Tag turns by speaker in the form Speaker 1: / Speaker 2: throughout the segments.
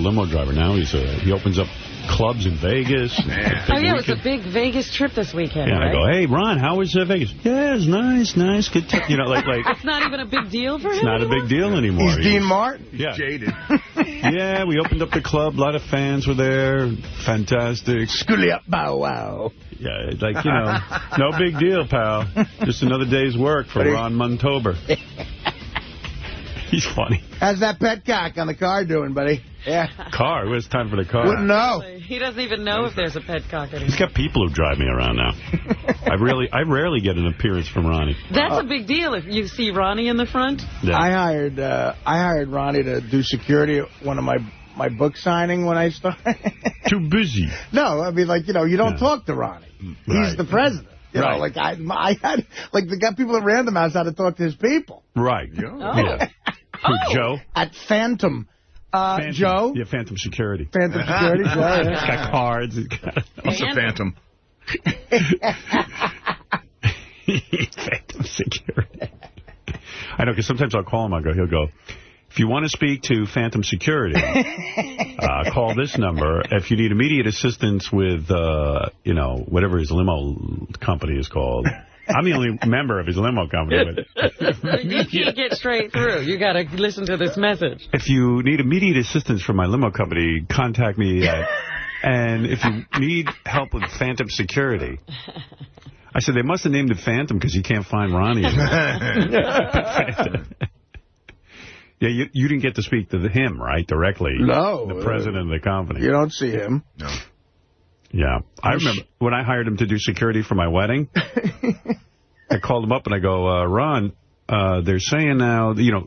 Speaker 1: limo driver. Now he opens up clubs in Vegas.
Speaker 2: Oh, yeah, it was a big Vegas trip this weekend,
Speaker 1: Yeah,
Speaker 2: right?
Speaker 1: I go, hey, Ron, how was Vegas? Yeah, it's nice, good. You know, like
Speaker 2: it's not even a big deal for him.
Speaker 1: It's not a big deal anymore.
Speaker 3: He's Dean Martin.
Speaker 1: Yeah.
Speaker 4: He's jaded.
Speaker 1: Yeah, we opened up the club. A lot of fans were there. Fantastic.
Speaker 3: Schoolie up, bow wow.
Speaker 1: Yeah, like, you know, no big deal, pal. Just another day's work for Ron Montober. He's funny.
Speaker 3: How's that petcock on the car doing, buddy? Yeah.
Speaker 1: Car? It's time for the car.
Speaker 3: Wouldn't know.
Speaker 2: He doesn't even know if there's a petcock anymore.
Speaker 1: He's got people who drive me around now. I rarely get an appearance from Ronnie.
Speaker 2: That's a big deal if you see Ronnie in the front.
Speaker 1: Yeah.
Speaker 3: I hired Ronnie to do security at one of my book signing when I started.
Speaker 1: Too busy.
Speaker 3: No, I mean, like, you know, you don't talk to Ronnie.
Speaker 1: Right.
Speaker 3: He's the president. You know, like, I had, like, the people at Random House had to talk to his people.
Speaker 1: Right. Yeah. Who, Joe?
Speaker 3: At Phantom. Joe?
Speaker 1: Yeah, Phantom Security.
Speaker 3: Phantom Security, Joe, yeah.
Speaker 1: He's got cards.
Speaker 4: What's a Phantom?
Speaker 1: Phantom Security. I know, because sometimes I'll call him. He'll go, if you want to speak to Phantom Security, call this number. If you need immediate assistance with, you know, whatever his limo company is called. I'm the only member of his limo company. But
Speaker 2: you can't get straight through. You got to listen to this message.
Speaker 1: if you need immediate assistance from my limo company, contact me. And if you need help with Phantom Security, I said, they must have named it Phantom because you can't find Ronnie. Yeah, you didn't get to speak to him, right, directly?
Speaker 3: No.
Speaker 1: The president of the company.
Speaker 3: You don't see him.
Speaker 4: No.
Speaker 1: Yeah. I remember when I hired him to do security for my wedding, I called him up and I go, Ron, they're saying now, you know,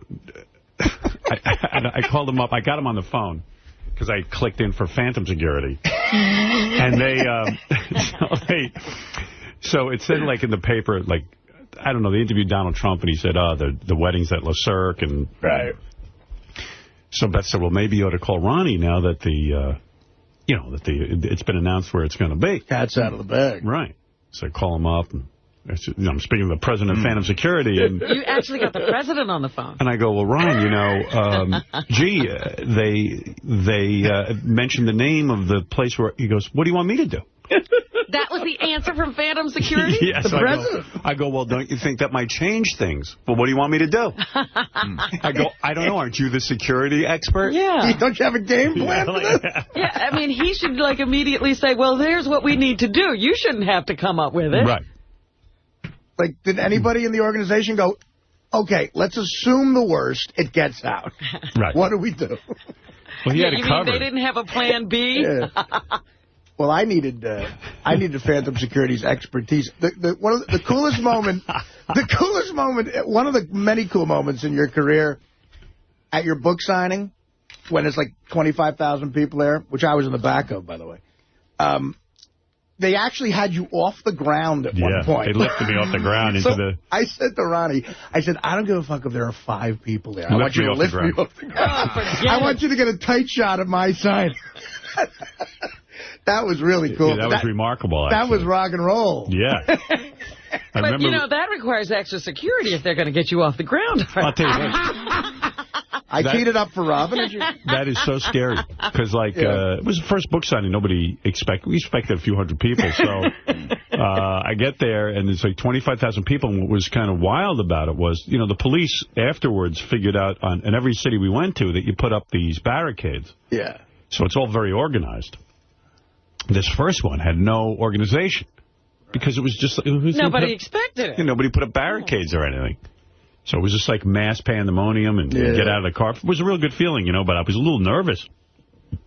Speaker 1: I called him up. I got him on the phone because I clicked in for Phantom Security. And so it said, like, in the paper, like, I don't know, they interviewed Donald Trump, and he said, the wedding's at Le Cirque. And
Speaker 3: right.
Speaker 1: So Beth said, well, maybe you ought to call Ronnie now that you know, that it's been announced where it's going to be.
Speaker 3: Cat's out of the bag.
Speaker 1: Right. So I call him up, and I'm speaking to the president of Phantom Security. And
Speaker 2: you actually got the president on the phone.
Speaker 1: And I go, well, Ron, you know, they mentioned the name of the place where, he goes, what do you want me to do?
Speaker 2: That was the answer from Phantom Security?
Speaker 1: Yes.
Speaker 3: The president.
Speaker 1: I go, well, don't you think that might change things? Well, what do you want me to do? I go, I don't know. Aren't you the security expert?
Speaker 2: Yeah.
Speaker 3: Don't you have a game plan for this?
Speaker 2: Yeah, I mean, he should, like, immediately say, well, there's what we need to do. You shouldn't have to come up with it.
Speaker 1: Right.
Speaker 3: Like, did anybody in the organization go, okay, let's assume the worst, it gets out.
Speaker 1: Right.
Speaker 3: What do we do?
Speaker 1: Well, he had it
Speaker 2: you
Speaker 1: covered.
Speaker 2: mean they didn't have a plan B?
Speaker 3: Yeah. Well, I needed Phantom Security's expertise. One of the coolest moment, one of the many cool moments in your career at your book signing, when it's like 25,000 people there, which I was in the back of, by the way. They actually had you off the ground at one point.
Speaker 1: They lifted me off the ground into the...
Speaker 3: I said to Ronnie, I said, I don't give a fuck if there are 5 people there. I want you to lift me off the ground. I want you to get a tight shot of my sign. That was really cool.
Speaker 1: Yeah, that was remarkable, actually.
Speaker 3: That was rock and roll.
Speaker 1: Yeah.
Speaker 2: But, you know, that requires extra security if they're going to get you off the ground.
Speaker 1: I'll tell you what.
Speaker 3: I teed it up for Robin.
Speaker 1: That is so scary. Because, like, it was the first book signing. We expected a few hundred people. So I get there, and it's like 25,000 people. And what was kind of wild about it was, you know, the police afterwards figured out in every city we went to that you put up these barricades.
Speaker 3: Yeah.
Speaker 1: So it's all very organized. This first one had no organization. Because it was just...
Speaker 2: Nobody expected it.
Speaker 1: You know, nobody put up barricades or anything. So it was just like mass pandemonium and get out of the car. It was a real good feeling, you know, but I was a little nervous.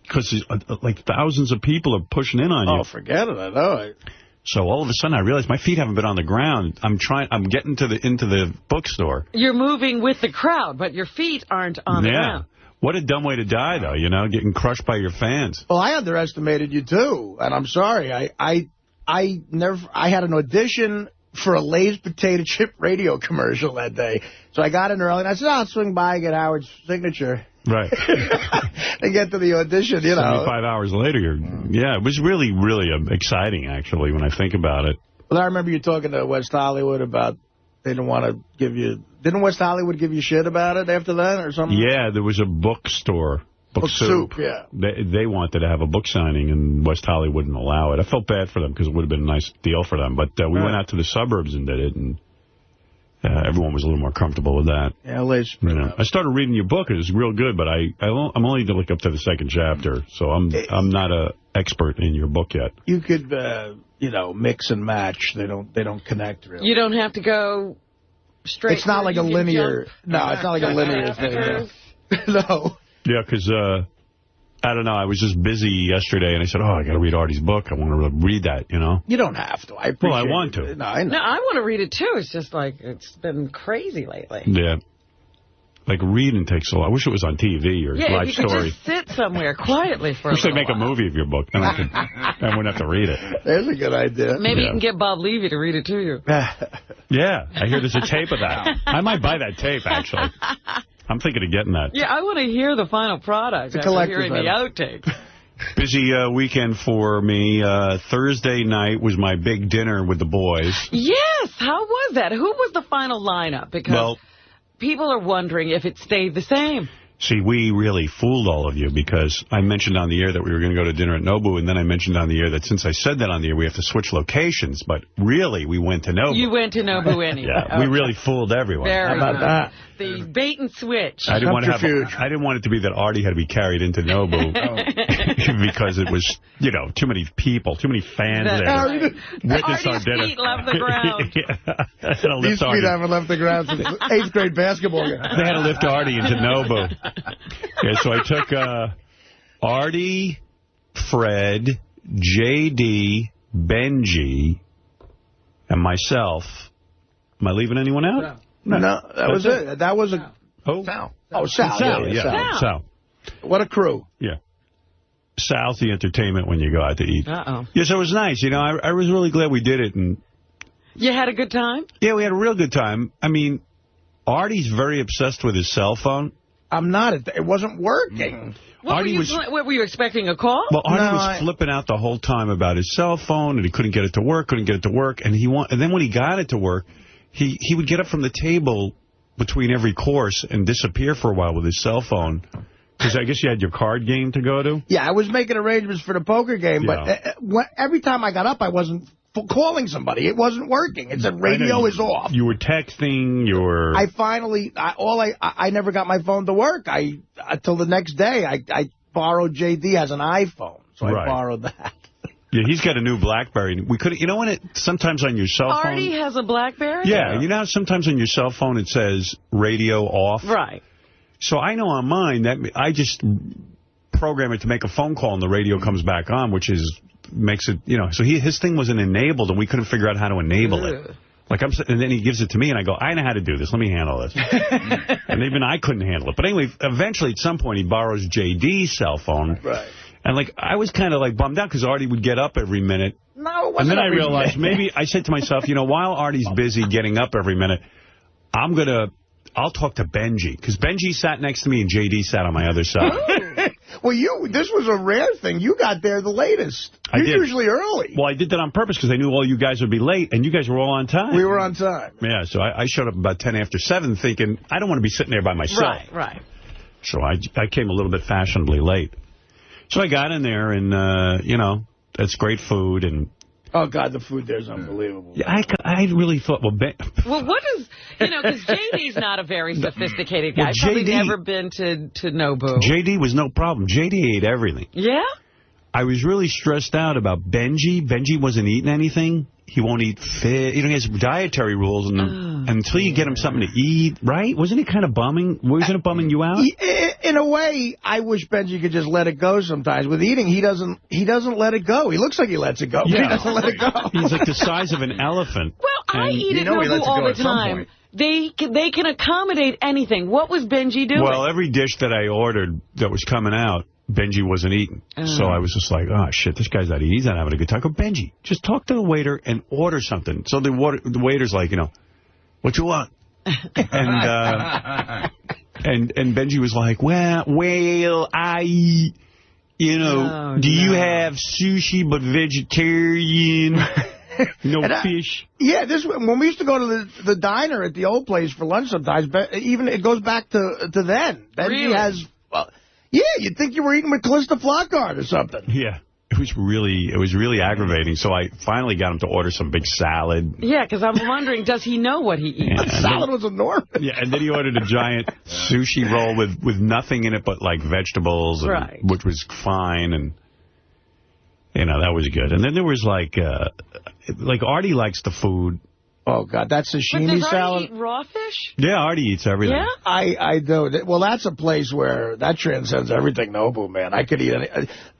Speaker 1: Because like thousands of people are pushing in on you.
Speaker 3: Oh, forget it. I know.
Speaker 1: So all of a sudden I realized my feet haven't been on the ground. I'm getting into the bookstore.
Speaker 2: You're moving with the crowd, but your feet aren't on the ground.
Speaker 1: What a dumb way to die, though, you know, getting crushed by your fans.
Speaker 3: Well, I underestimated you, too. And I'm sorry. I had an audition for a Lay's potato chip radio commercial that day. So I got in early, and I said, I'll swing by and get Howard's signature.
Speaker 1: Right.
Speaker 3: And get to the audition, you know.
Speaker 1: 75 hours later, it was really, really exciting, actually, when I think about it.
Speaker 3: Well, I remember you talking to West Hollywood about they didn't want to give you... Didn't West Hollywood give you shit about it after that or something?
Speaker 1: Yeah, there was a bookstore Book Soup.
Speaker 3: Yeah.
Speaker 1: They wanted to have a book signing, and West Hollywood wouldn't allow it. I felt bad for them because it would have been a nice deal for them. But we went out to the suburbs and did it, and everyone was a little more comfortable with that.
Speaker 3: Yeah, LA's
Speaker 1: I started reading your book. It was real good, but I'm only to look up to the second chapter, so I'm not an expert in your book yet.
Speaker 3: You could, mix and match. They don't connect really.
Speaker 2: You don't have to go straight.
Speaker 3: It's not like a linear. No, it's not like a linear thing. No.
Speaker 1: Yeah, because, I don't know, I was just busy yesterday, and I said, I got to read Artie's book. I want to read that,
Speaker 3: You don't have to. I appreciate
Speaker 1: I want to.
Speaker 3: No, I know.
Speaker 2: No, I want to read it, too. It's just like, it's been crazy lately.
Speaker 1: Yeah. Like, reading takes so long. I wish it was on TV or live
Speaker 2: you could
Speaker 1: story.
Speaker 2: just sit somewhere quietly for a
Speaker 1: wish they'd
Speaker 2: little
Speaker 1: make a movie of your book. Then I wouldn't have to read it.
Speaker 3: There's a good idea.
Speaker 2: Maybe you can get Bob Levy to read it to you.
Speaker 1: Yeah, I hear there's a tape of that. I might buy that tape, actually. I'm thinking of getting that.
Speaker 2: Yeah, I want to hear the final product after hearing the outtakes.
Speaker 1: Busy weekend for me. Thursday night was my big dinner with the boys.
Speaker 2: Yes, how was that? Who was the final lineup? Because people are wondering if it stayed the same.
Speaker 1: See, we really fooled all of you because I mentioned on the air that we were going to go to dinner at Nobu, and then I mentioned on the air that since I said that on the air, we have to switch locations. But really, we went to Nobu.
Speaker 2: You went to Nobu anyway.
Speaker 1: Yeah, we really fooled everyone.
Speaker 2: Very
Speaker 3: How about that?
Speaker 2: The bait and switch.
Speaker 1: I didn't want it to be that Artie had to be carried into Nobu because it was, too many people, too many fans there. Witness our dinner.
Speaker 2: Feet left the ground.
Speaker 3: These feet haven't left the ground since 8th grade basketball game.
Speaker 1: They had to lift Artie into Nobu. Yeah, so I took Artie, Fred, J.D., Benji, and myself. Am I leaving anyone out?
Speaker 3: No, that was it. That was a...
Speaker 1: Oh,
Speaker 3: Sal. Oh, Sal.
Speaker 1: Sal.
Speaker 3: What a crew.
Speaker 1: Yeah. Sal's the entertainment when you go out to eat.
Speaker 2: Uh-oh.
Speaker 1: Yeah, so it was nice. I was really glad we did it. And
Speaker 2: you had a good time?
Speaker 1: Yeah, we had a real good time. I mean, Artie's very obsessed with his cell phone.
Speaker 3: I'm not. It wasn't working.
Speaker 2: What were you expecting, a call?
Speaker 1: Well, Artie was flipping out the whole time about his cell phone, and he couldn't get it to work, and then when he got it to work, he would get up from the table between every course and disappear for a while with his cell phone. Because I guess you had your card game to go to?
Speaker 3: Yeah, I was making arrangements for the poker game, but every time I got up, I wasn't calling somebody. It wasn't working. It said radio is off.
Speaker 1: You were texting. I
Speaker 3: finally, I never got my phone to work. Until the next day, I borrowed JD as an iPhone, so I borrowed that.
Speaker 1: Yeah, he's got a new BlackBerry. We could, sometimes on your cell phone.
Speaker 2: Artie has a BlackBerry?
Speaker 1: Yeah, you know how sometimes on your cell phone it says radio off?
Speaker 2: Right.
Speaker 1: So I know on mine that I just program it to make a phone call and the radio comes back on, which makes it, so his thing wasn't enabled and we couldn't figure out how to enable it. And then he gives it to me and I go, I know how to do this. Let me handle this. And even I couldn't handle it. But anyway, eventually at some point he borrows JD's cell phone.
Speaker 3: Right.
Speaker 1: And I was kind of bummed out because Artie would get up every minute.
Speaker 3: No, it wasn't.
Speaker 1: And then I realized I said to myself, while Artie's busy getting up every minute, I'll talk to Benji. Because Benji sat next to me and JD sat on my other side.
Speaker 3: Well, this was a rare thing. You got there the latest. You're usually early.
Speaker 1: Well, I did that on purpose because I knew all you guys would be late, and you guys were all on time.
Speaker 3: We were on time.
Speaker 1: Yeah, so I showed up about 10 after 7 thinking, I don't want to be sitting there by myself.
Speaker 2: Right.
Speaker 1: So I came a little bit fashionably late. So I got in there, and, that's great food. And
Speaker 3: oh, God, the food there is unbelievable.
Speaker 1: Yeah, I really thought,
Speaker 2: what is, because JD's not a very sophisticated guy. I've probably never been to Nobu.
Speaker 1: JD was no problem. JD ate everything.
Speaker 2: Yeah?
Speaker 1: I was really stressed out about Benji. Benji wasn't eating anything. He won't eat fish. He has dietary rules, and until you get him something to eat, right? Wasn't it kind of bumming? Wasn't it bumming you out?
Speaker 3: In a way, I wish Benji could just let it go sometimes. With eating, he doesn't let it go. He looks like he lets it go, but he doesn't let it go.
Speaker 1: He's like the size of an elephant.
Speaker 2: Well, I eat at Nobu all the time. They can accommodate anything. What was Benji doing?
Speaker 1: Well, every dish that I ordered that was coming out, Benji wasn't eating. So I was just like, oh, shit, this guy's not eating. He's not having a good time. Go, Benji, just talk to the waiter and order something. So the waiter's like, what you want? And Benji was like, well, I, do you have sushi but vegetarian? No fish.
Speaker 3: Yeah, when we used to go to the diner at the old place for lunch sometimes, even it goes back to then. Benji has... Well, Yeah, you'd think you were eating with Calista Flockhart or something.
Speaker 1: Yeah. It was really aggravating. So I finally got him to order some big salad.
Speaker 2: Yeah, because I'm wondering, does he know what he eats?
Speaker 3: The salad was enormous.
Speaker 1: Yeah, and then he ordered a giant sushi roll with nothing in it but, like, vegetables, and, which was fine, and, you know, that was good. And then there was, like Artie likes the food.
Speaker 3: Oh, God, that's sashimi salad.
Speaker 2: But does Artie eat raw fish?
Speaker 1: Yeah, Artie eats everything.
Speaker 2: Yeah?
Speaker 3: I do. Well, that's a place where that transcends everything, Nobu, man. I could eat any.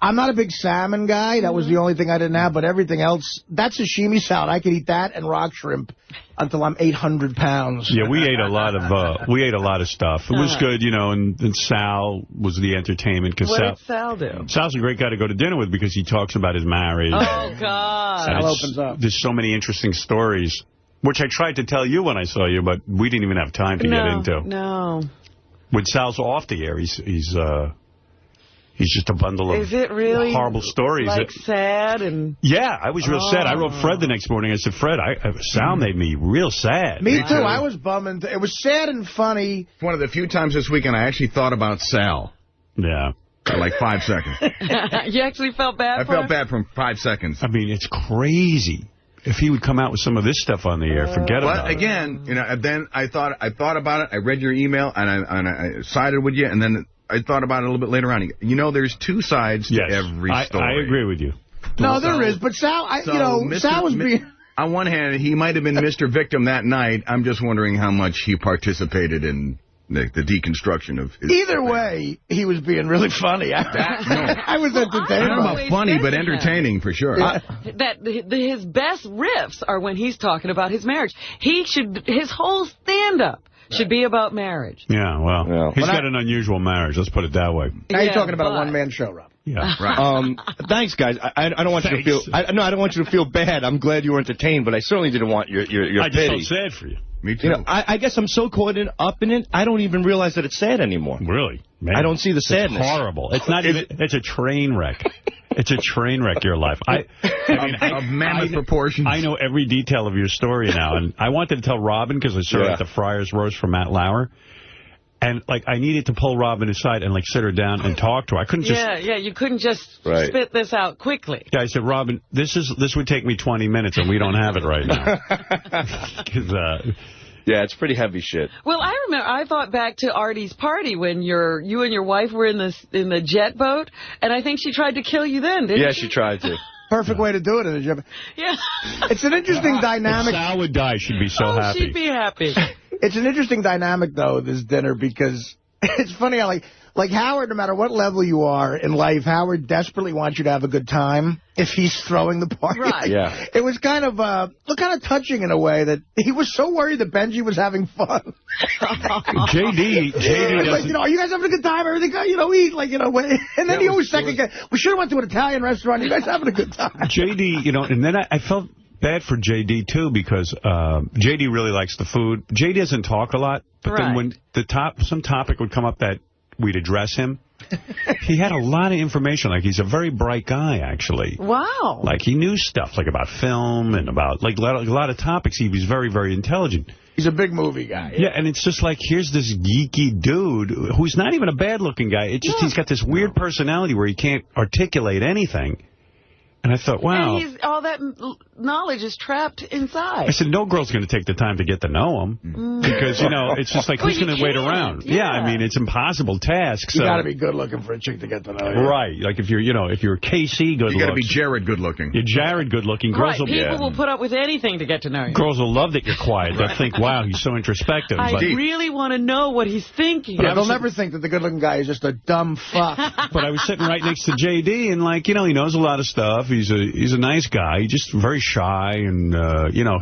Speaker 3: I'm not a big salmon guy. That was the only thing I didn't have, but everything else, that sashimi salad, I could eat that and rock shrimp until I'm 800 pounds.
Speaker 1: Yeah, we ate a lot of stuff. It was good, you know, and Sal was the entertainment.
Speaker 2: What did Sal do?
Speaker 1: Sal's a great guy to go to dinner with because he talks about his marriage.
Speaker 2: Oh, God.
Speaker 3: Sal opens up.
Speaker 1: There's so many interesting stories. Which I tried to tell you when I saw you, but we didn't even have time to get into.
Speaker 2: No.
Speaker 1: When Sal's off the air, he's just a bundle of horrible stories.
Speaker 2: Like sad and...
Speaker 1: Yeah, I was real sad. I wrote Fred the next morning. I said, Fred, Sal made me real sad.
Speaker 3: Me too. I was bumming. It was sad and funny.
Speaker 4: It's one of the few times this weekend I actually thought about Sal.
Speaker 1: Yeah.
Speaker 4: For like 5 seconds.
Speaker 2: You actually felt bad for him?
Speaker 4: I felt bad for 5 seconds.
Speaker 1: I mean, it's crazy. If he would come out with some of this stuff on the air, forget about it.
Speaker 4: But again, you know, then I thought about it. I read your email, and I sided with you, and then I thought about it a little bit later on. You know, there's two sides to every story.
Speaker 1: I agree with you.
Speaker 3: No, there is. But Sal, Sal was being...
Speaker 4: On one hand, he might have been Mr. Victim that night. I'm just wondering how much he participated in the deconstruction of his...
Speaker 3: Either way, he was being really funny. I was entertained.
Speaker 4: I don't know about funny, but entertaining for sure.
Speaker 3: Yeah.
Speaker 2: His best riffs are when he's talking about his marriage. His whole stand-up should be about marriage.
Speaker 1: Yeah, well, he's got an unusual marriage. Let's put it that way.
Speaker 3: Now you're talking about a one-man show, Rob.
Speaker 1: Yeah,
Speaker 5: right. Thanks, guys. I don't want you to feel. I don't want you to feel bad. I'm glad you were entertained, but I certainly didn't want your pity.
Speaker 1: I just felt sad for you.
Speaker 4: Me too.
Speaker 5: You know, I guess I'm so caught up in it, I don't even realize that it's sad anymore.
Speaker 1: Really? Man,
Speaker 5: I don't see the sadness.
Speaker 1: It's horrible. It's not even. It's a train wreck. It's a train wreck, your life.
Speaker 4: Of mammoth proportions.
Speaker 1: I know every detail of your story now, and I wanted to tell Robin because I saw her at the Friars Roast for Matt Lauer. And, like, I needed to pull Robin aside and, like, sit her down and talk to her. I couldn't just...
Speaker 2: Yeah, you couldn't just spit this out quickly.
Speaker 1: Yeah, I said, Robin, this would take me 20 minutes, and we don't have it right now.
Speaker 5: Yeah, it's pretty heavy shit.
Speaker 2: Well, I remember, I thought back to Artie's party when you and your wife were in the jet boat, and I think she tried to kill you then, didn't she?
Speaker 5: Yeah, she tried to.
Speaker 3: Perfect way to do it in a jet boat.
Speaker 2: Yeah.
Speaker 3: It's an interesting dynamic.
Speaker 1: If Sal would die, she'd be so happy.
Speaker 2: She'd be happy.
Speaker 3: It's an interesting dynamic, though, this dinner, because it's funny how, like Howard, no matter what level you are in life, Howard desperately wants you to have a good time if he's throwing the party.
Speaker 2: Right.
Speaker 5: Yeah.
Speaker 3: It was kind of touching in a way that he was so worried that Benji was having fun.
Speaker 1: JD
Speaker 3: like, are you guys having a good time? Everything, eat, and then he always second guess. We should have went to an Italian restaurant. You guys having a good time?
Speaker 1: JD, and then I felt bad for JD, too, because JD really likes the food. JD doesn't talk a lot, but then when some topic would come up that we'd address him, he had a lot of information. Like, he's a very bright guy, actually.
Speaker 2: Wow.
Speaker 1: Like, he knew stuff, like, about film and about, like, a lot of topics. He was very, very intelligent.
Speaker 3: He's a big movie guy.
Speaker 1: Yeah, and it's just like, here's this geeky dude who's not even a bad-looking guy. It's just he's got this weird personality where he can't articulate anything. And I thought, wow.
Speaker 2: And all that knowledge is trapped inside.
Speaker 1: I said, no girl's going to take the time to get to know him. Because, it's just like, who's going to wait around? Yeah, I mean, it's an impossible task.
Speaker 3: You got to be good looking for a chick to get to know you.
Speaker 1: Right. Like, if you're KC good looking.
Speaker 4: You got to be Jared good looking.
Speaker 1: You're Jared good looking. Girls
Speaker 2: people will put up with anything to get to know you.
Speaker 1: Girls will love that you're quiet. They'll think, wow, he's so introspective.
Speaker 2: I really want to know what he's thinking.
Speaker 3: Yeah, they'll never think that the good looking guy is just a dumb fuck.
Speaker 1: But I was sitting right next to JD, and, he knows a lot of stuff. He's a nice guy. He's just very shy, and,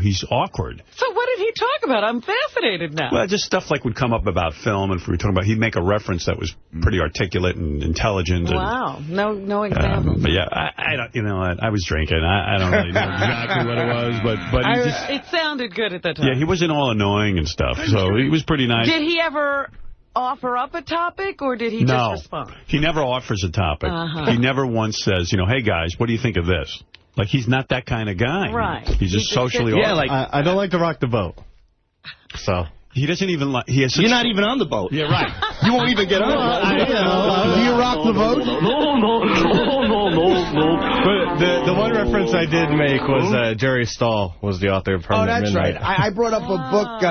Speaker 1: he's awkward.
Speaker 2: So what did he talk about? I'm fascinated now.
Speaker 1: Well, just stuff would come up about film, and if we were talking about, he'd make a reference that was pretty articulate and intelligent.
Speaker 2: Wow. No examples.
Speaker 1: But yeah, I don't, I was drinking. I don't really know exactly what it was, but
Speaker 2: it sounded good at the time.
Speaker 1: Yeah, he wasn't all annoying and stuff, so he was pretty nice.
Speaker 2: Did he ever offer up a topic, or did he just respond?
Speaker 1: He never offers a topic. He never once says, hey, guys, what do you think of this? Like, he's not that kind of guy.
Speaker 2: Right.
Speaker 1: He's just socially awkward.
Speaker 5: Yeah, like, I don't like to rock the boat. So.
Speaker 1: He doesn't even like... You're
Speaker 5: not even on the boat.
Speaker 1: Yeah, right.
Speaker 5: You won't even get on.
Speaker 3: Do you rock the boat?
Speaker 6: But the one reference I did make was Jerry Stahl was the author of Permanent Midnight.
Speaker 3: Right. I brought up a book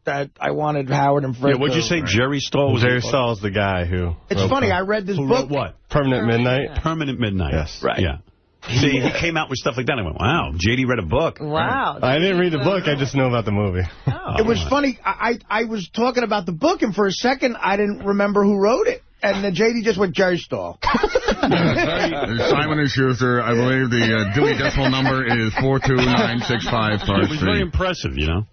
Speaker 3: that I wanted Howard and Fred.
Speaker 1: Yeah, what'd you say? Jerry Stahl?
Speaker 6: Jerry Stahl's the guy who...
Speaker 3: It's funny, I read this book.
Speaker 1: Wrote what?
Speaker 6: Permanent Midnight.
Speaker 1: Permanent Midnight.
Speaker 6: Yes.
Speaker 3: Right.
Speaker 1: Yeah. See, he came out with stuff like that. I went, wow, J.D. read a book.
Speaker 2: Wow.
Speaker 6: I didn't read the book. I just know about the movie.
Speaker 2: Oh.
Speaker 3: It was funny. I was talking about the book, and for a second, I didn't remember who wrote it. And then J.D. just went, Jerry Stahl.
Speaker 4: Simon & Schuster, I believe the Dewey Decimal number is 42965.
Speaker 1: It was very impressive, you know.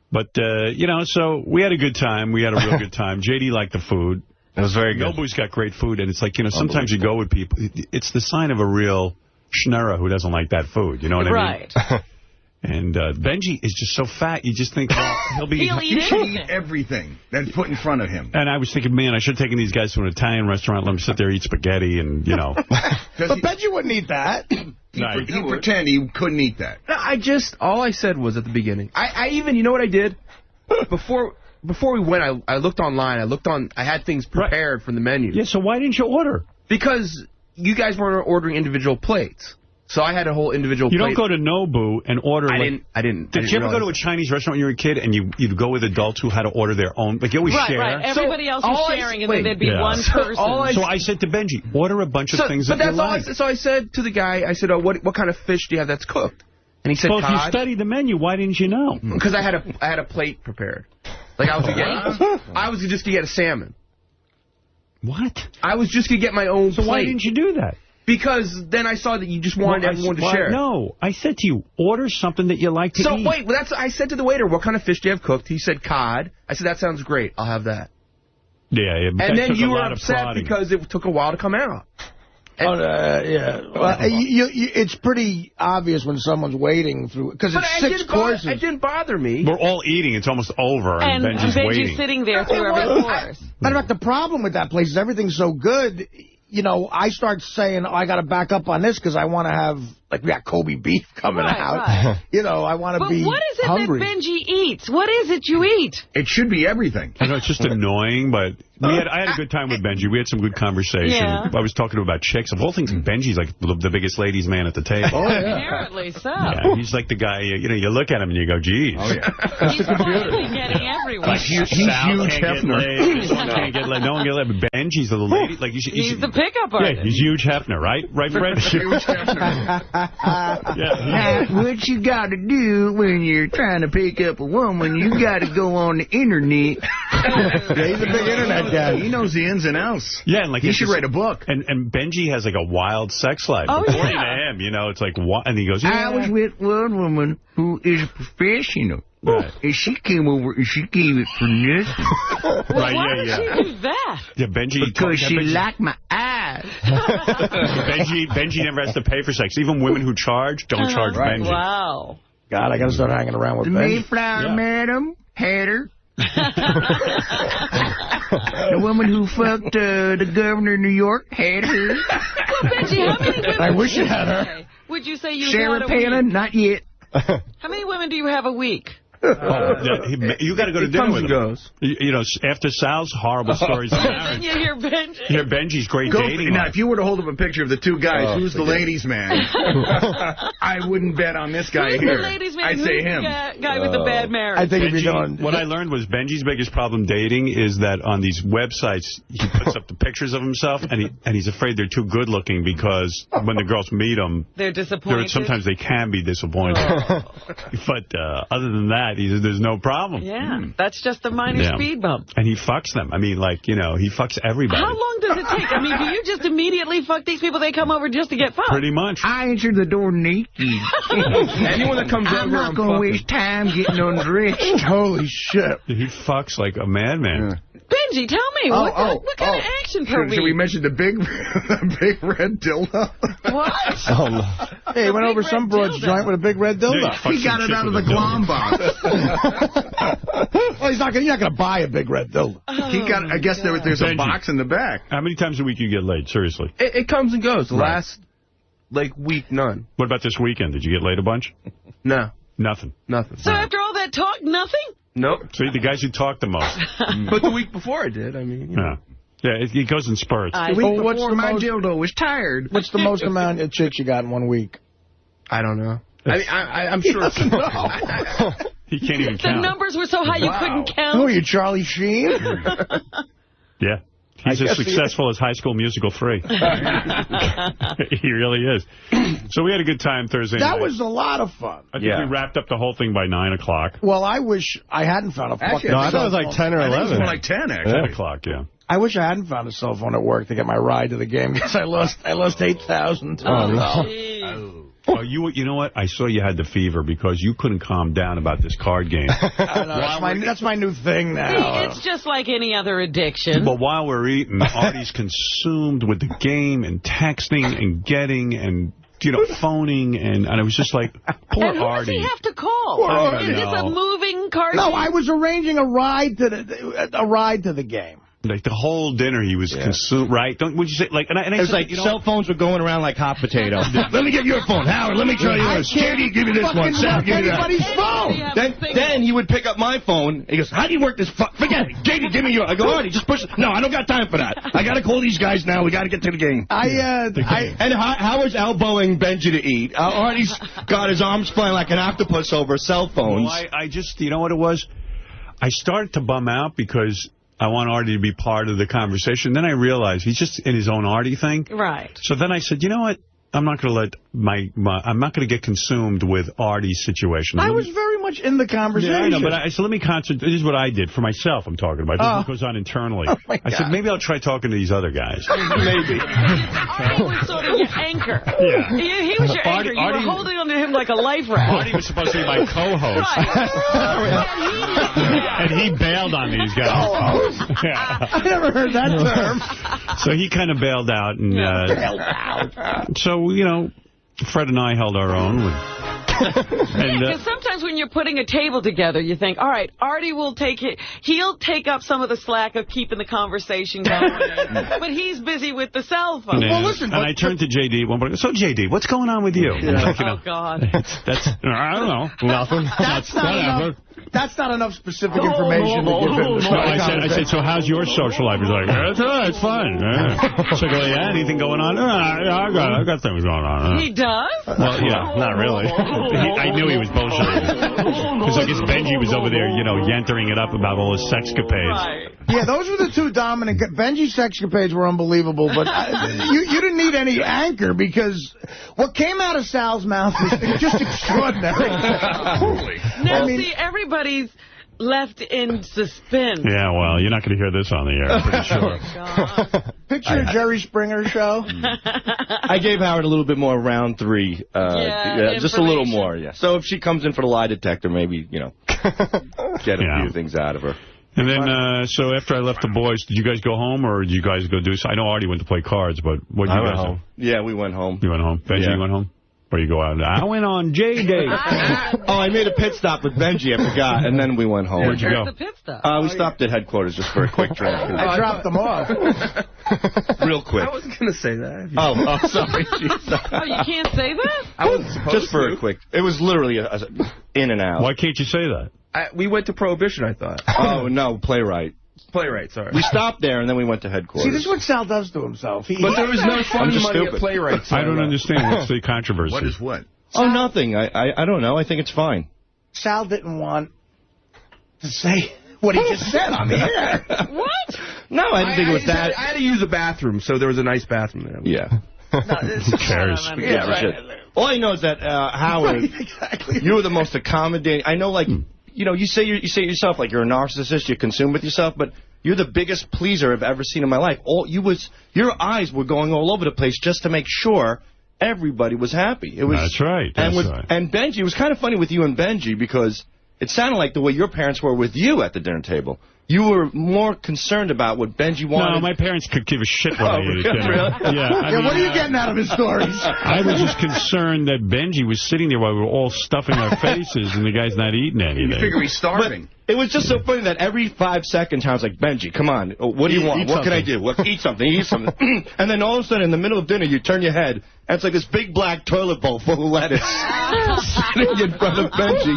Speaker 1: But, you know, so we had a good time. We had a real good time. J.D. liked the food.
Speaker 6: It was very good.
Speaker 1: Nobu's got great food, and it's like, you know, sometimes you go with people. It's the sign of a real schnurrer who doesn't like that food. You know what I mean?
Speaker 2: Right.
Speaker 1: And Benji is just so fat, you just think, well, he'll be...
Speaker 2: He'll eat
Speaker 4: everything that's put in front of him.
Speaker 1: And I was thinking, man, I should have taken these guys to an Italian restaurant, let them sit there, eat spaghetti, and, you know.
Speaker 3: But Benji wouldn't eat that.
Speaker 4: He pretended he couldn't eat that.
Speaker 7: No, all I said was at the beginning. I even, you know what I did? Before we went, I looked online. I had things prepared from the menu.
Speaker 1: Yeah, so why didn't you order?
Speaker 7: Because you guys weren't ordering individual plates. So I had a whole individual plate.
Speaker 1: You don't go to Nobu and order...
Speaker 7: I didn't.
Speaker 1: Did you ever go to a Chinese restaurant when you were a kid and you'd go with adults who had to order their own? Like, you always share.
Speaker 2: Right. Everybody else was sharing, and then there'd be one person.
Speaker 1: So I said to Benji, order a bunch of things that you like.
Speaker 7: So I said to the guy, I said, oh, what kind of fish do you have that's cooked? And he said,
Speaker 1: well,
Speaker 7: cod.
Speaker 1: if you studied the menu, why didn't you know?
Speaker 7: Because I had a plate prepared. Like, I was just going to get a salmon.
Speaker 1: What?
Speaker 7: I was just going to get my own plate.
Speaker 1: So why didn't you do that?
Speaker 7: Because then I saw that you just wanted everyone to share.
Speaker 1: No, I said to you, order something that you like to eat.
Speaker 7: So wait, I said to the waiter, what kind of fish do you have cooked? He said cod. I said, that sounds great. I'll have that.
Speaker 1: Yeah,
Speaker 7: and then you were upset because it took a while to come out.
Speaker 3: Yeah. Well, it's pretty obvious when someone's waiting through, because it's 6 courses.
Speaker 7: It didn't bother me.
Speaker 1: We're all eating. It's almost over, and Benji's waiting.
Speaker 2: Sitting there through every course.
Speaker 3: Matter of fact, the problem with that place is everything's so good. You know, I start saying, I got to back up on this because I want to have, like, we got Kobe beef coming out. Right. You know, I want to be hungry. But what is it
Speaker 2: that Benji eats? What is it you eat?
Speaker 4: It should be everything.
Speaker 1: I know, it's just annoying, but I had a good time with Benji. We had some good conversation. Yeah. I was talking to him about chicks. Of all things, Benji's like the biggest ladies' man at the table.
Speaker 2: Oh, yeah. Apparently so.
Speaker 1: Yeah, he's like the guy, you know, you look at him and you go, geez.
Speaker 4: Oh, yeah.
Speaker 2: He's finally getting everyone.
Speaker 1: Like, he's huge Hefner. No one can let but Benji's the lady. Like,
Speaker 2: he's the pickup artist.
Speaker 1: Yeah, he's huge Hefner, right? Right, Fred?
Speaker 4: Huge Hefner.
Speaker 8: That's what you got to do when you're trying to pick up a woman. You got to go on the internet.
Speaker 3: Yeah, he's a big internet guy.
Speaker 4: He knows the ins and outs.
Speaker 1: Yeah, and like
Speaker 4: he should write a book.
Speaker 1: And Benji has like a wild sex life.
Speaker 2: Oh,
Speaker 1: according to him, you know, it's like, what? And he goes,
Speaker 8: I was with one woman who is a professional.
Speaker 1: Right.
Speaker 8: And she came over and she gave it for nothing.
Speaker 1: Right,
Speaker 2: why did she do that?
Speaker 1: Yeah, Benji.
Speaker 8: Because she liked my eyes.
Speaker 1: Benji never has to pay for sex. Even women who charge don't charge Benji.
Speaker 2: Wow.
Speaker 3: God, I got to start hanging around with Benji.
Speaker 8: The Mayflower madam had her. The woman who fucked the governor of New York had her.
Speaker 2: Well, Benji, how many women
Speaker 3: I wish you had her.
Speaker 2: Would you say you
Speaker 8: Sarah
Speaker 2: had a
Speaker 8: Palin?
Speaker 2: week?
Speaker 8: Not yet.
Speaker 2: How many women do you have a week?
Speaker 1: You got to go to dinner with him. Goes. You know, after Sal's horrible stories of marriage.
Speaker 2: Then you hear Benji.
Speaker 1: You hear Benji's great dating
Speaker 4: Now,
Speaker 1: life.
Speaker 4: if you were to hold up a picture of the two guys, who's the ladies' man? I wouldn't bet on this guy here.
Speaker 2: The ladies' man?
Speaker 4: I'd say him.
Speaker 2: The guy with the bad marriage.
Speaker 3: I think
Speaker 1: what I learned was Benji's biggest problem dating is that on these websites, he puts up the pictures of himself, and he's afraid they're too good looking because when the girls meet him,
Speaker 2: they're disappointed.
Speaker 1: Sometimes they can be disappointed. But other than that, there's no problem.
Speaker 2: Yeah, that's just a minor speed bump.
Speaker 1: And he fucks them. I mean, like, you know, he fucks everybody.
Speaker 2: How long does it take? I mean, do you just immediately fuck these people? They come over just to get fucked?
Speaker 1: Pretty much.
Speaker 8: I answered the door naked.
Speaker 7: Anyone that comes
Speaker 8: I'm
Speaker 7: over,
Speaker 8: not going to waste time getting undressed.
Speaker 3: Holy shit.
Speaker 1: He fucks like a madman.
Speaker 2: Benji, tell me, what kind of action per week?
Speaker 4: Should we mention the big red dildo?
Speaker 2: What?
Speaker 6: Oh, no.
Speaker 3: Hey, he went over some broad's joint with a big red dildo.
Speaker 4: Yeah, he got it out of the glom box.
Speaker 3: Well, you're not going to buy a big red dildo.
Speaker 4: I guess there's a box in the back.
Speaker 1: How many times a week you get laid? Seriously.
Speaker 7: It comes and goes. The last, week, none.
Speaker 1: What about this weekend? Did you get laid a bunch?
Speaker 7: No.
Speaker 1: Nothing.
Speaker 2: So after all that talk, nothing?
Speaker 7: Nope.
Speaker 1: See, the guys who talk the most.
Speaker 7: But the week before I did. I mean, you know.
Speaker 1: Yeah, it goes in spurts.
Speaker 8: My dildo was tired.
Speaker 3: What's the most amount of chicks you got in 1 week?
Speaker 7: I don't know. I mean, I'm sure it's...
Speaker 1: He can't even count.
Speaker 2: The numbers were so high you couldn't count.
Speaker 3: Who are you, Charlie Sheen?
Speaker 1: Yeah. He's as successful as High School Musical 3. He really is. So we had a good time Thursday night.
Speaker 3: That was a lot of fun.
Speaker 1: I think we wrapped up the whole thing by 9 o'clock.
Speaker 3: Well, I wish I hadn't found a fucking
Speaker 6: No, I thought it was like 10 or 11.
Speaker 4: I think it was more like 10, actually.
Speaker 1: 10 o'clock, yeah.
Speaker 3: I wish I hadn't found a cell phone at work to get my ride to the game because I lost $8,000.
Speaker 2: Oh, no.
Speaker 1: Oh, you know what? I saw you had the fever because you couldn't calm down about this card game.
Speaker 3: That's my new thing now.
Speaker 2: See, it's just like any other addiction.
Speaker 1: But while we're eating, Artie's consumed with the game and texting and getting and, phoning. And I was just like, poor
Speaker 2: and who
Speaker 1: Artie.
Speaker 2: Does he have to call? Is this a moving card
Speaker 3: No,
Speaker 2: game?
Speaker 3: I was arranging a ride to the game.
Speaker 1: Like, the whole dinner he was consumed, right? Would you say, like, and I
Speaker 5: it was
Speaker 1: said,
Speaker 5: like cell phones were going around like hot potato. Let me get your phone. Howard, let me try yours. Katie, give me this one. Sal, give me that.
Speaker 3: Anybody's phone.
Speaker 5: Then he would pick up my phone. He goes, how do you work this? Forget it. Katie, give me yours. I go, Artie, just push it. No, I don't got time for that. I got to call these guys now. We got to get to the game. And Howard's elbowing Benji to eat. Artie's got his arms flying like an octopus over cell phones.
Speaker 1: Well, I just, you know what it was? I started to bum out because I want Artie to be part of the conversation. Then I realized he's just in his own Artie thing.
Speaker 2: Right.
Speaker 1: So then I said, you know what? I'm not going to let I'm not going to get consumed with Artie's situation.
Speaker 3: I was very much in the conversation.
Speaker 1: Yeah, I know, but I said, let me concentrate. This is what I did for myself, I'm talking about. This is what goes on internally. I said, maybe I'll try talking to these other guys.
Speaker 5: Maybe.
Speaker 2: Artie was sort of your anchor.
Speaker 1: Yeah.
Speaker 2: He was your anchor. You were holding on to him like a life raft.
Speaker 1: Artie was supposed to be my co-host. And he bailed on these guys.
Speaker 3: I never heard that term.
Speaker 1: So he kind of bailed out. And bailed out. So, Fred and I held our own.
Speaker 2: Because sometimes when you're putting a table together, you think, all right, Artie will he'll take up some of the slack of keeping the conversation going. But he's busy with the cell phone.
Speaker 1: Yeah. Well, listen. And I turned to J.D. one morning. So, J.D., what's going on with you?
Speaker 2: Yeah. Oh, God.
Speaker 1: I don't know. Nothing.
Speaker 3: That's not enough specific information to give him.
Speaker 1: I said, so how's your social life? He's like, it's fine. So I go, anything going on? I got things going on.
Speaker 2: He does?
Speaker 1: Well, yeah, not really. I knew he was bullshitting. Because I guess Benji was over there, yentering it up about all his sexcapades. Right.
Speaker 3: Yeah, those were the two dominant. Benji's sexcapades were unbelievable, but you didn't need any anchor because what came out of Sal's mouth was just extraordinary.
Speaker 2: Now, see, everybody's left in suspense.
Speaker 1: Yeah, well, you're not going to hear this on the air, I'm pretty sure.
Speaker 3: Picture a Jerry Springer show.
Speaker 5: I gave Howard a little bit more round 3. Just a little more, yeah. So if she comes in for the lie detector, maybe, get a few things out of her.
Speaker 1: And then, so after I left the boys, did you guys go home, or did you guys go do... I know Artie went to play cards, but what did you guys do?
Speaker 5: Yeah, we went home.
Speaker 1: You went home? Benji, you went home? Or you go out? I went on J-Day.
Speaker 5: I made a pit stop with Benji, I forgot, and then we went home.
Speaker 1: Where'd you go?
Speaker 2: The pit stop?
Speaker 5: We stopped at headquarters just for a quick drink.
Speaker 3: I dropped them off.
Speaker 5: Real quick.
Speaker 7: I wasn't going to say that.
Speaker 5: Oh, sorry.
Speaker 2: Oh, you can't say that?
Speaker 7: I wasn't supposed
Speaker 5: just for a quick. It was literally in and out.
Speaker 1: Why can't you say that?
Speaker 7: We went to Prohibition, I thought.
Speaker 5: Oh, no, Playwright.
Speaker 7: Playwright, sorry.
Speaker 5: We stopped there, and then we went to headquarters.
Speaker 3: See, this is what Sal does to himself.
Speaker 7: But there was no fun money at Playwright.
Speaker 1: I don't understand. What's the controversy?
Speaker 4: What is what?
Speaker 5: Oh, nothing. I don't know. I think it's fine.
Speaker 3: Sal didn't want to say what he just said on the air.
Speaker 2: What?
Speaker 5: No, I didn't think it was that.
Speaker 7: I had to use the bathroom, so there was a nice bathroom there.
Speaker 5: Yeah.
Speaker 1: Who cares?
Speaker 5: Yeah, right. All I know is that, Howard, exactly. You were the most accommodating. I know, like, you say yourself, like, you're a narcissist, you're consumed with yourself, but you're the biggest pleaser I've ever seen in my life. Your eyes were going all over the place just to make sure everybody was happy.
Speaker 1: That's right.
Speaker 5: And Benji, it was kind of funny with you and Benji because it sounded like the way your parents were with you at the dinner table. You were more concerned about what Benji wanted.
Speaker 1: No, my parents could give a shit what I ate at dinner.
Speaker 5: Really?
Speaker 1: Yeah,
Speaker 3: what are you getting out of his stories?
Speaker 1: I was just concerned that Benji was sitting there while we were all stuffing our faces and the guy's not eating anything.
Speaker 4: You figure he's starving.
Speaker 5: It was just so funny that every 5 seconds, I was like, Benji, come on, what do you want? What can I do? Eat something, eat something. And then all of a sudden, in the middle of dinner, you turn your head, and it's like this big black toilet bowl full of lettuce sitting in front of Benji.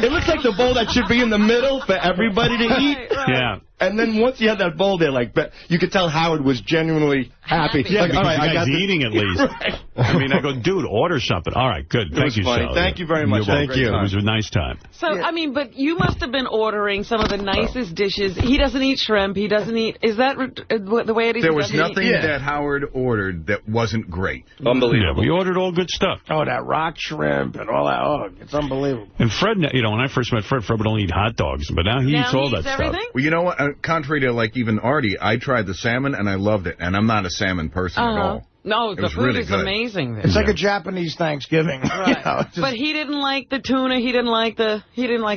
Speaker 5: It looks like the bowl that should be in the middle for everybody to eat.
Speaker 1: Right. Yeah.
Speaker 5: And then once you had that bowl there, like, you could tell Howard was genuinely happy.
Speaker 1: Yeah,
Speaker 5: like,
Speaker 1: because
Speaker 5: all right,
Speaker 1: the guy's eating at least.
Speaker 5: Right.
Speaker 1: I mean, I go, dude, order something. All right, good. Thank you, Sal.
Speaker 5: Thank you very much.
Speaker 1: Thank you. It was a nice time.
Speaker 2: So, I mean, but you must have been ordering some of the nicest dishes. He doesn't eat shrimp. He doesn't eat... Is that the way it is?
Speaker 4: There was nothing that Howard ordered that wasn't great.
Speaker 5: Unbelievable.
Speaker 1: Yeah, we ordered all good stuff.
Speaker 3: Oh, that rock shrimp and all that. Oh, it's unbelievable.
Speaker 1: And Fred, you know, when I first met Fred would only eat hot dogs, but now he eats all that stuff.
Speaker 4: Well, you know what? Contrary to, like, even Artie, I tried the salmon, and I loved it. And I'm not a salmon person at all.
Speaker 2: No, the food is amazing.
Speaker 3: It's like a Japanese Thanksgiving.
Speaker 2: Right.
Speaker 3: You know,
Speaker 2: but he didn't like the tuna. He didn't like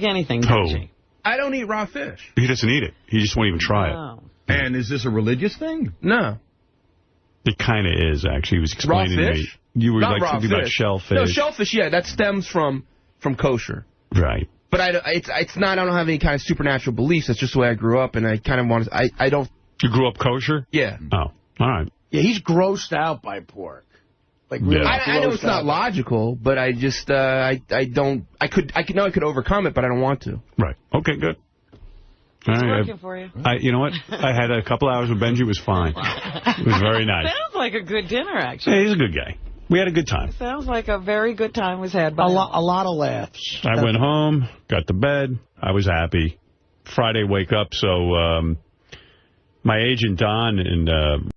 Speaker 2: anything. Did
Speaker 7: I don't eat raw fish.
Speaker 1: He doesn't eat it. He just won't even try it.
Speaker 4: And is this a religious thing?
Speaker 7: No.
Speaker 1: It kind of is, actually. He was explaining
Speaker 7: raw
Speaker 1: to
Speaker 7: fish?
Speaker 1: me. You were
Speaker 7: Not
Speaker 1: like
Speaker 7: raw
Speaker 1: something
Speaker 7: fish.
Speaker 1: about shellfish.
Speaker 7: No, shellfish, yeah, that stems from kosher.
Speaker 1: Right.
Speaker 7: But it's not, I don't have any kind of supernatural beliefs. That's just the way I grew up, and I kind of want to, I don't...
Speaker 1: You grew up kosher?
Speaker 7: Yeah.
Speaker 1: Oh, all right.
Speaker 3: Yeah, he's grossed out by pork. Like, really
Speaker 7: I know it's not logical, but I just, I could overcome it, but I don't want to.
Speaker 1: Right. Okay, good.
Speaker 2: It's working for you.
Speaker 1: You know what? I had a couple hours with Benji. It was fine. It was very nice.
Speaker 2: Sounds like a good dinner, actually.
Speaker 1: Yeah, he's a good guy. We had a good time.
Speaker 2: Sounds like a very good time was had by
Speaker 3: a lot of laughs.
Speaker 1: I went home, got to bed. I was happy. Friday, wake up. So my agent, Don, and...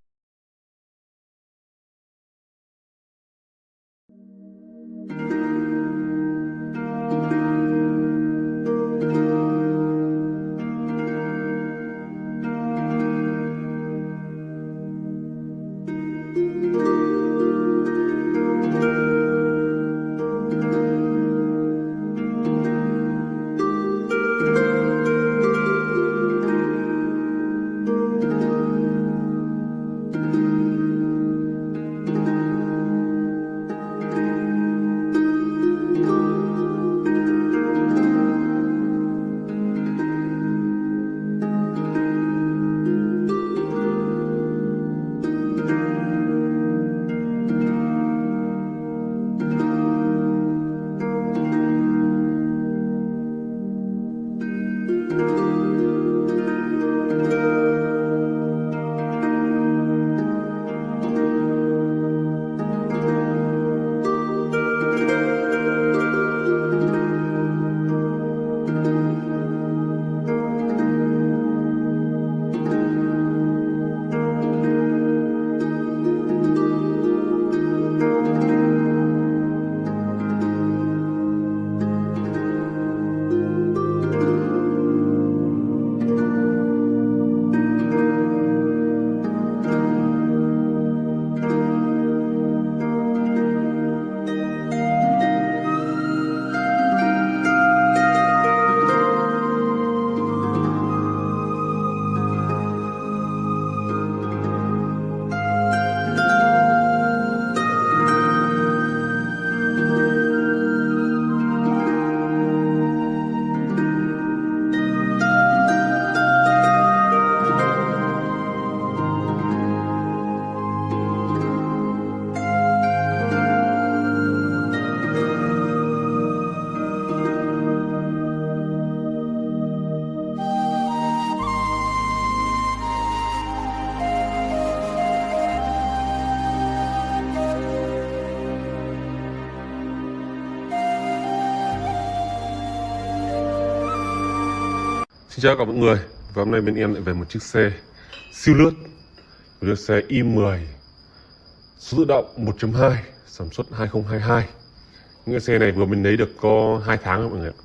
Speaker 9: Xin chào cả mọi người. Và hôm nay bên em lại về một chiếc xe siêu lướt. Một chiếc xe i10 số tự động 1.2 sản xuất 2022. Những cái xe này vừa mình lấy được có 2 tháng rồi mọi người ạ.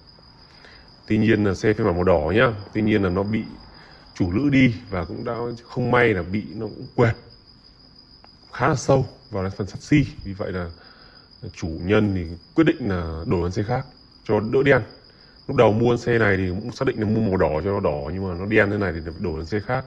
Speaker 9: Tuy nhiên là xe phiên bản màu đỏ nhá. Tuy nhiên là nó bị chủ lữ đi và cũng đã không may là bị nó cũng quẹt khá là sâu vào phần sắt xi. Vì vậy là chủ nhân thì quyết định là đổi con xe khác cho đỡ đen. Lúc đầu mua con xe này thì cũng xác định là mua màu đỏ cho nó đỏ, nhưng mà nó đen thế này thì phải đổi con xe khác.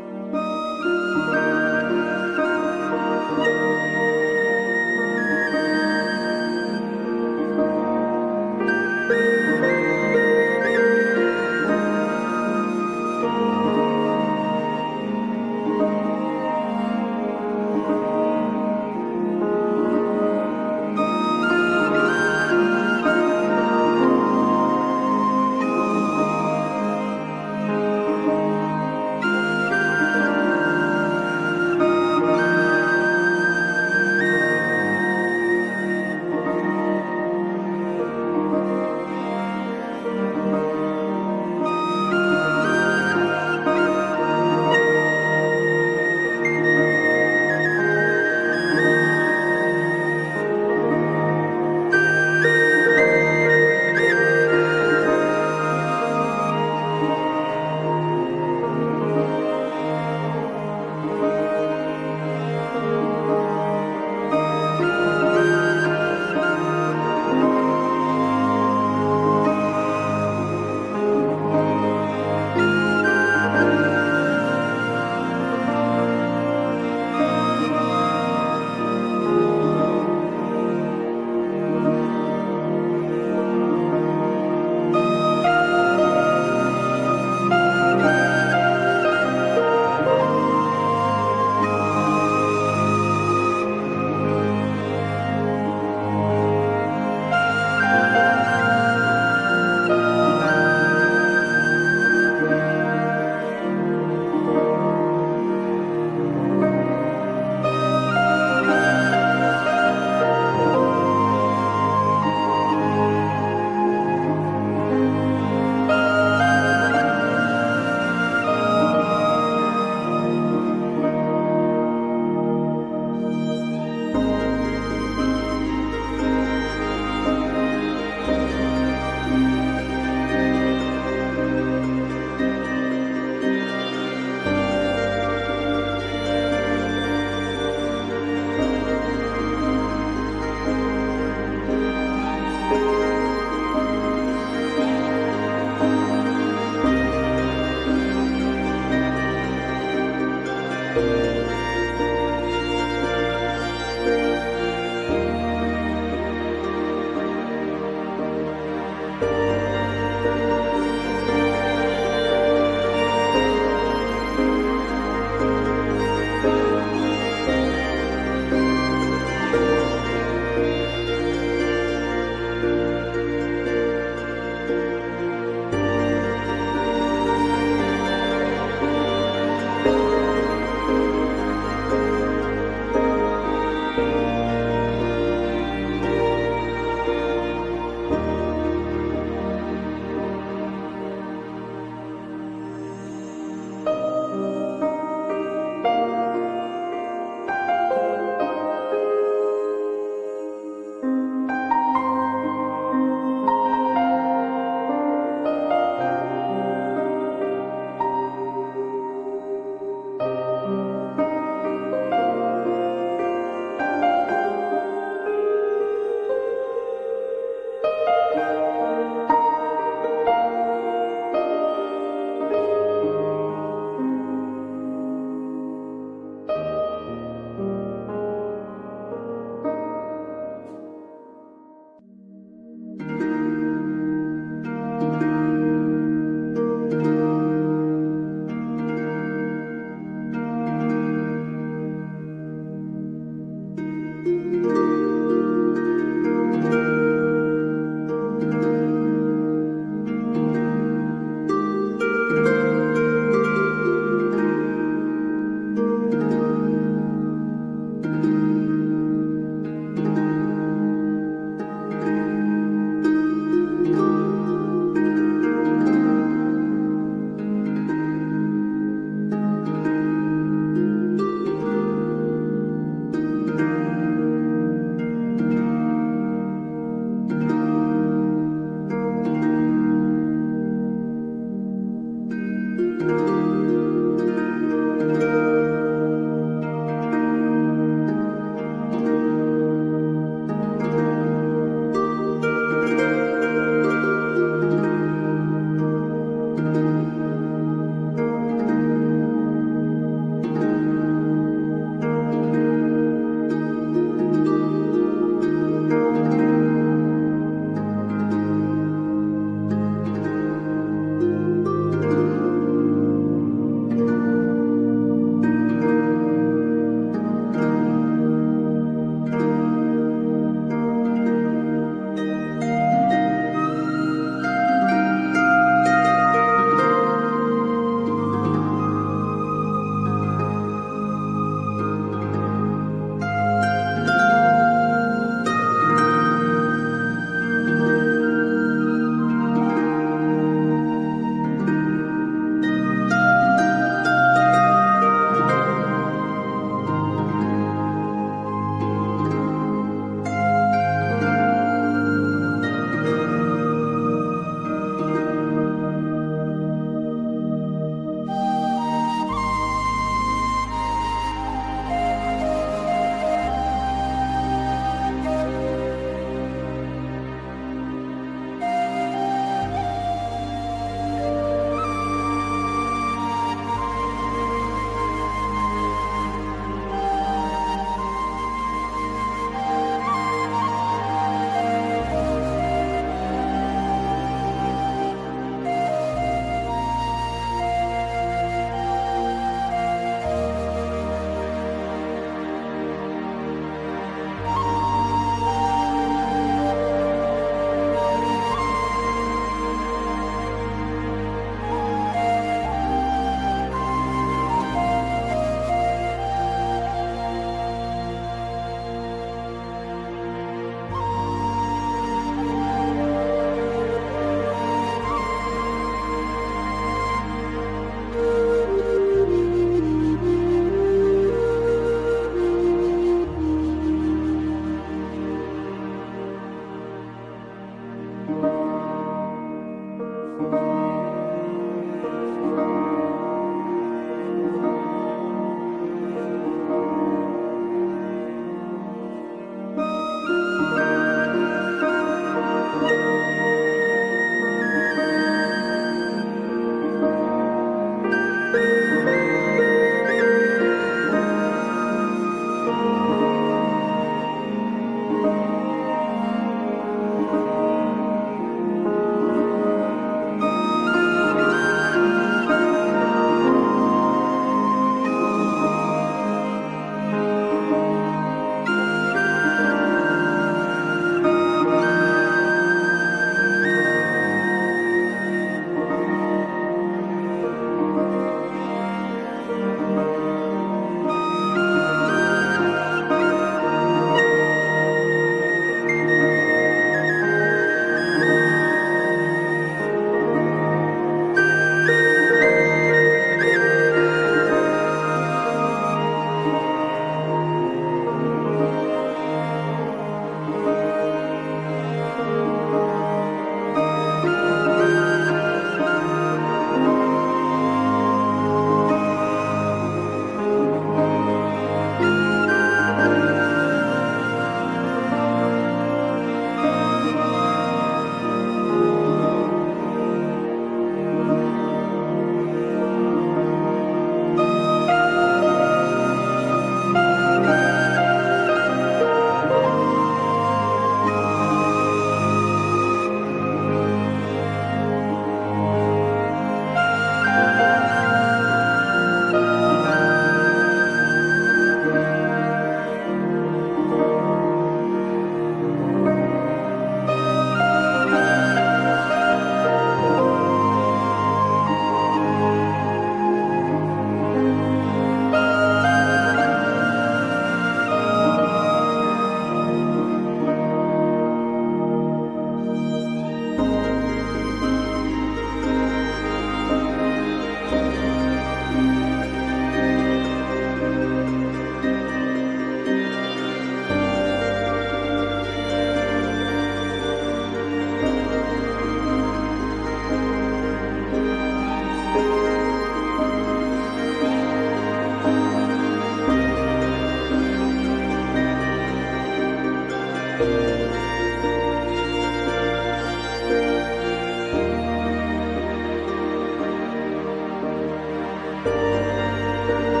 Speaker 10: Bye.